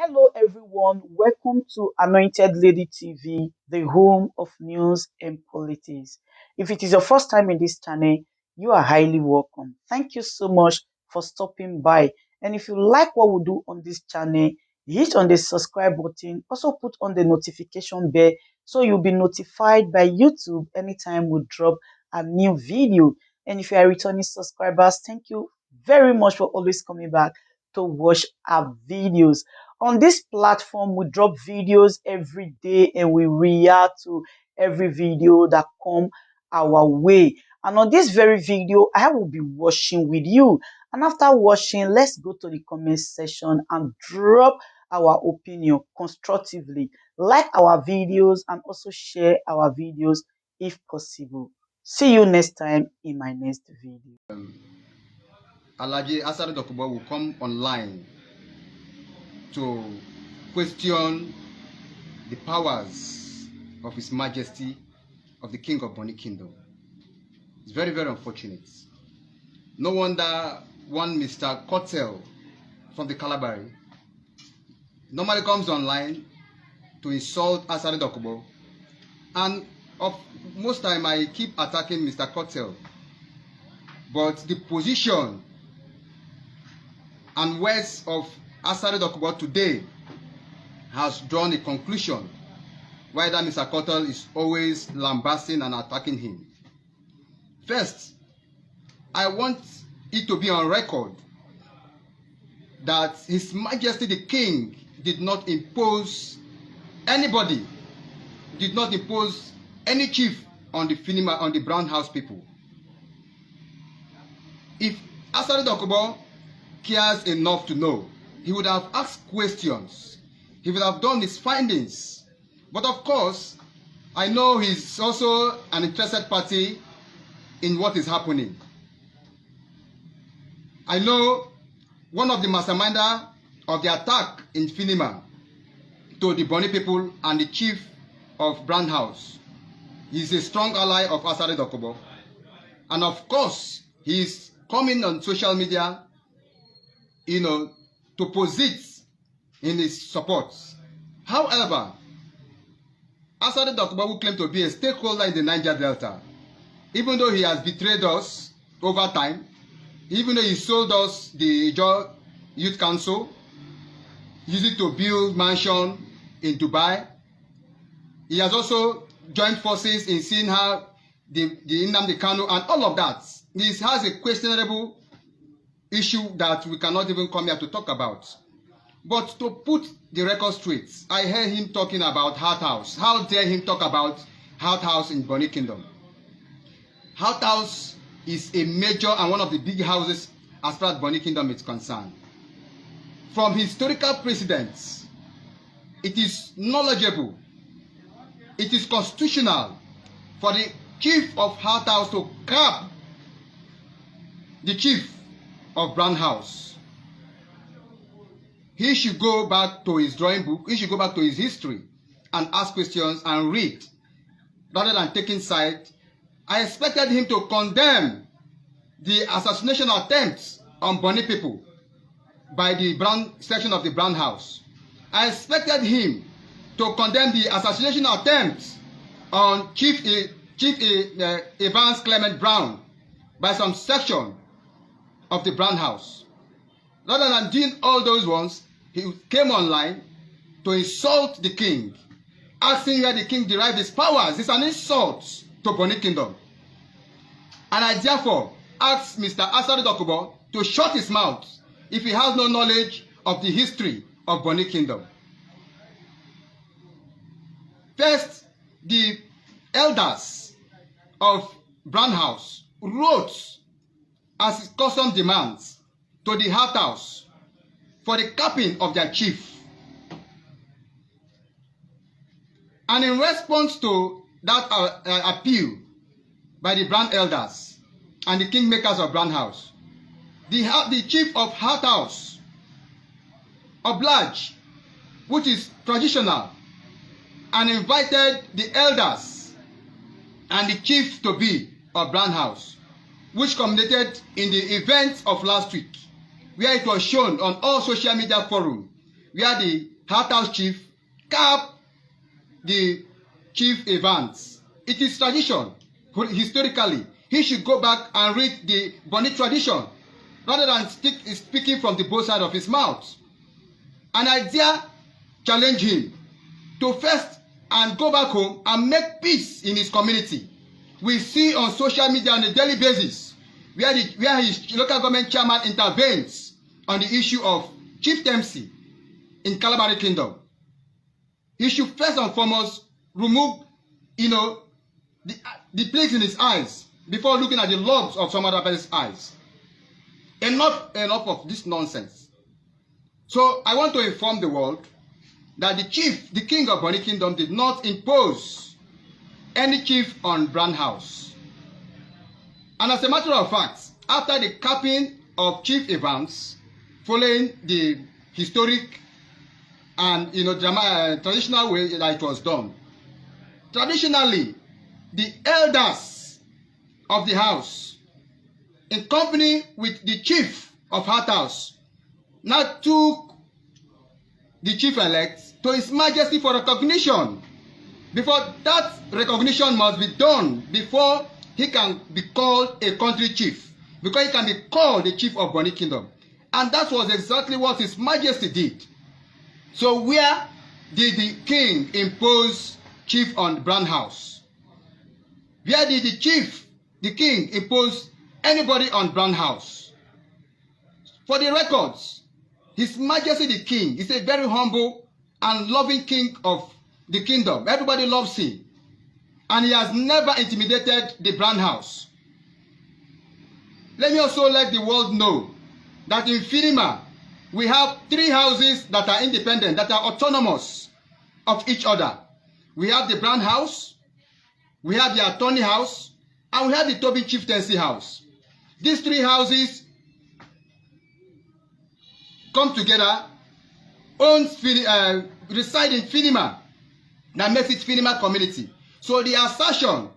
Hello, everyone. Welcome to Anointed Lady TV, the home of news and politics. If it is your first time in this channel, you are highly welcome. Thank you so much for stopping by. And if you like what we do on this channel, hit on the subscribe button. Also put on the notification bell so you'll be notified by YouTube anytime we drop a new video. And if you are returning subscribers, thank you very much for always coming back to watch our videos. On this platform, we drop videos every day and we react to every video that come our way. And on this very video, I will be watching with you. And after watching, let's go to the comment section and drop our opinion constructively. Like our videos and also share our videos if possible. See you next time in my next video. Alhaji Asari Dokubo will come online to question the powers of His Majesty of the King of Bonny Kingdom. It's very, very unfortunate. No wonder one Mr. Kotel from the Calabari normally comes online to insult Asari Dokubo, and most time I keep attacking Mr. Kotel, but the position and words of Asari Dokubo today has drawn a conclusion why that Mr. Kotel is always lambasting and attacking him. First, I want it to be on record that His Majesty the King did not impose anybody, did not impose any chief on the Brown House people. If Asari Dokubo cares enough to know, he would have asked questions. He would have done his findings. But of course, I know he's also an interested party in what is happening. I know one of the masterminder of the attack in Finima to the Bonny people and the chief of Brown House. He's a strong ally of Asari Dokubo. And of course, he's coming on social media, to posit in his support. However, Asari Dokubo, who claimed to be a stakeholder in the Niger Delta, even though he has betrayed us over time, even though he sold us the Ijaw Youth Council, used it to build mansion in Dubai, he has also joined forces in seeing how the Nnamdi Kanu and all of that. This has a questionable issue that we cannot even come here to talk about. But to put the record straight, I heard him talking about Heart House. How dare him talk about Heart House in Bonny Kingdom? Heart House is a major and one of the big houses as far as Bonny Kingdom is concerned. From historical precedents, it is knowledgeable, it is constitutional for the chief of Heart House to cap the chief of Brown House. He should go back to his drawing book, he should go back to his history and ask questions and read rather than taking side. I expected him to condemn the assassination attempts on Bonny people by the Brown section of the Brown House. I expected him to condemn the assassination attempts on Chief Evans Clement Brown by some section of the Brown House. Rather than doing all those ones, he came online to insult the king, asking where the king derived his powers. It's an insult to Bonny Kingdom. And I therefore asked Mr. Asari Dokubo to shut his mouth if he has no knowledge of the history of Bonny Kingdom. First, the elders of Brown House wrote as his custom demands to the Heart House for the capping of their chief. And in response to that appeal by the Brown elders and the kingmakers of Brown House, the chief of Heart House obliged, which is traditional, and invited the elders and the chief to be of Brown House, which culminated in the events of last week, where it was shown on all social media forums where the Heart House chief capped the chief Evans. It is tradition. Historically, he should go back and read the Bonny tradition rather than speaking from the both side of his mouth. And I dare challenge him to first and go back home and make peace in his community. We see on social media on a daily basis where his local government chairman intervenes on the issue of chieftaincy in Kalabari Kingdom. He should first and foremost remove, the plagues in his eyes before looking at the logs of some other person's eyes. Enough of this nonsense. So I want to inform the world that the king of Bonny Kingdom, did not impose any chief on Brand House. And as a matter of fact, after the capping of Chief Evans, following the historic and traditional way that it was done, traditionally, the elders of the house, in company with the chief of Heart House, now took the chief-elect to His Majesty for recognition. Before that recognition must be done before he can be called a country chief, because he can be called the chief of Bonny Kingdom. And that was exactly what His Majesty did. So where did the king impose chief on Brand House? Where did the king impose anybody on Brand House? For the records, His Majesty the King is a very humble and loving king of the kingdom. Everybody loves him. And he has never intimidated the Brand House. Let me also let the world know that in Finima, we have 3 houses that are independent, that are autonomous of each other. We have the Brand House, we have the Attorney House, and we have the Tobin Chieftaincy House. These 3 houses come together, reside in Finima. That makes it Finima community. So the assertion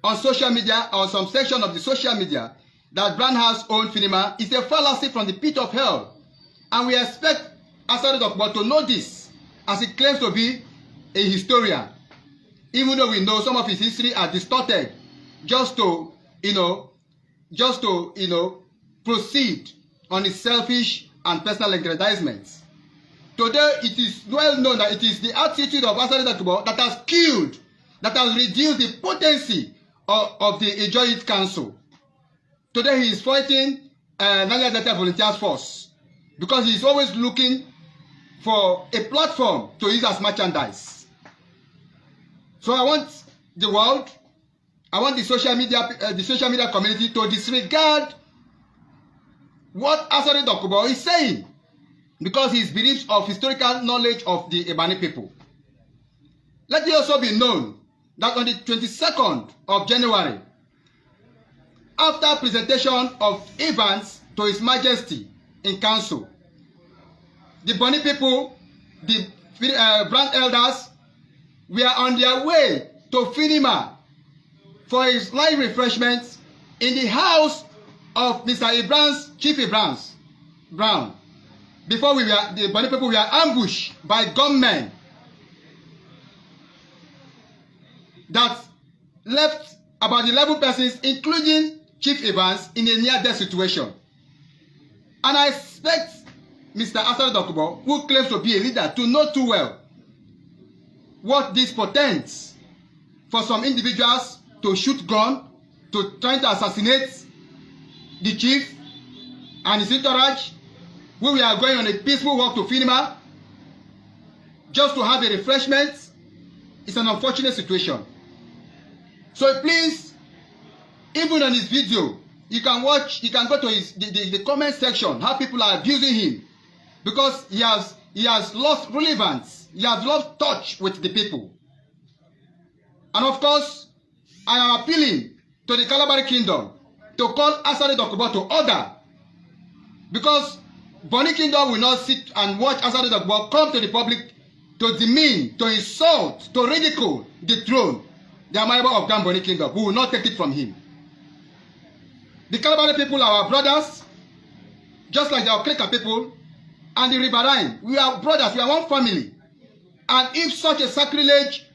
on social media, or some section of the social media, that Brand House owns Finima is a fallacy from the pit of hell. And we expect Asari Dokbo to know this, as he claims to be a historian. Even though we know some of his history are distorted, just to proceed on his selfish and personal aggrandizements. Today, it is well known that it is the attitude of Asari Dokbo that has killed, that has reduced the potency of the Ijoyit Council. Today, he is fighting Naija Delta Volunteers Force because he is always looking for a platform to use as merchandise. So I want the world, I want the social media community to disregard what Asari Dokbo is saying, because his beliefs of historical knowledge of the Ebani people. Let it also be known that on the 22nd of January, after presentation of Evans to His Majesty in council, the Bonny people, the Brand elders, were on their way to Finima for his light refreshments in the house of Mr. Ibrahim's Chief Ibrahim's Brown. Before the Bonny people were ambushed by gunmen that left about 11 persons, including Chief Evans, in a near-death situation. And I expect Mr. Asari Dokbo, who claims to be a leader, to know too well what this portends for some individuals to shoot gun, to try to assassinate the chief and his entourage, when we are going on a peaceful walk to Finima, just to have a refreshment. It's an unfortunate situation. So please, even on his video, you can go to the comment section, how people are abusing him, because he has lost relevance, he has lost touch with the people. And of course, I am appealing to the Kalabari Kingdom to call Asari Dokbo to order, because Bonny Kingdom will not sit and watch Asari Dokbo come to the public to demean, to insult, to ridicule, dethrone the Amaiba of Grand Bonny Kingdom. We will not take it from him. The Kalabari people are our brothers, just like the Okrika people. and the Riverine. We are brothers, we are one family. And if such a sacrilege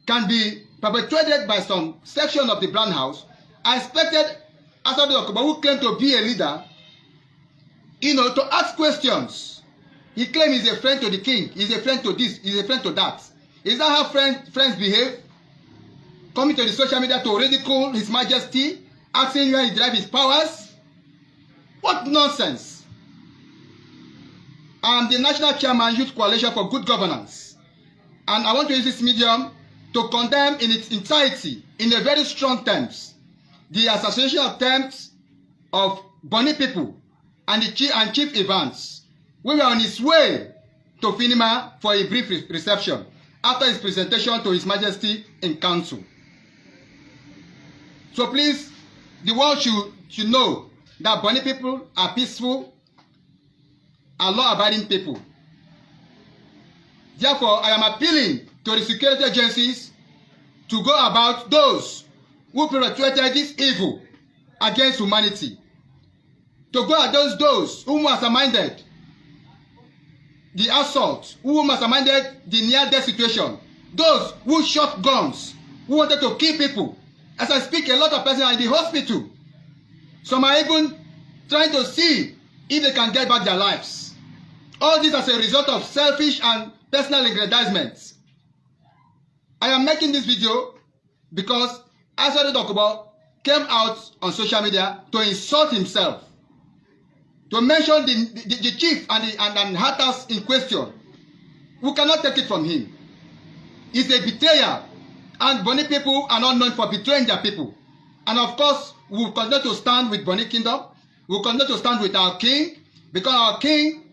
can be perpetrated by some section of the Brown House, I expected Asadu Dokubo, who claimed to be a leader, to ask questions. He claims he's a friend to the king, he's a friend to this, he's a friend to that. Is that how friends behave? Coming to the social media to ridicule His Majesty, asking where he derives his powers? What nonsense! I am the National Chairman, Youth Coalition for Good Governance. And I want to use this medium to condemn in its entirety, in a very strong terms, the association of terms of Bonny people and Chief Evans, who were on his way to Finima for a brief reception after his presentation to His Majesty in Council. So please, the world should know that Bonny people are peaceful and law-abiding people. Therefore, I am appealing to the security agencies to go about those who perpetrated this evil against humanity, to go at those who masterminded the assault, who masterminded the near-death situation, those who shot guns, who wanted to kill people. As I speak, a lot of persons are in the hospital. Some are even trying to see if they can get back their lives. All this as a result of selfish and personal aggrandizements. I am making this video because Asadu Dokubo came out on social media to insult himself, to mention the chief and hatters in question. We cannot take it from him. He's a betrayer, and Bonny people are not known for betraying their people. And of course, we will continue to stand with Bonny Kingdom. We will continue to stand with our king, because our king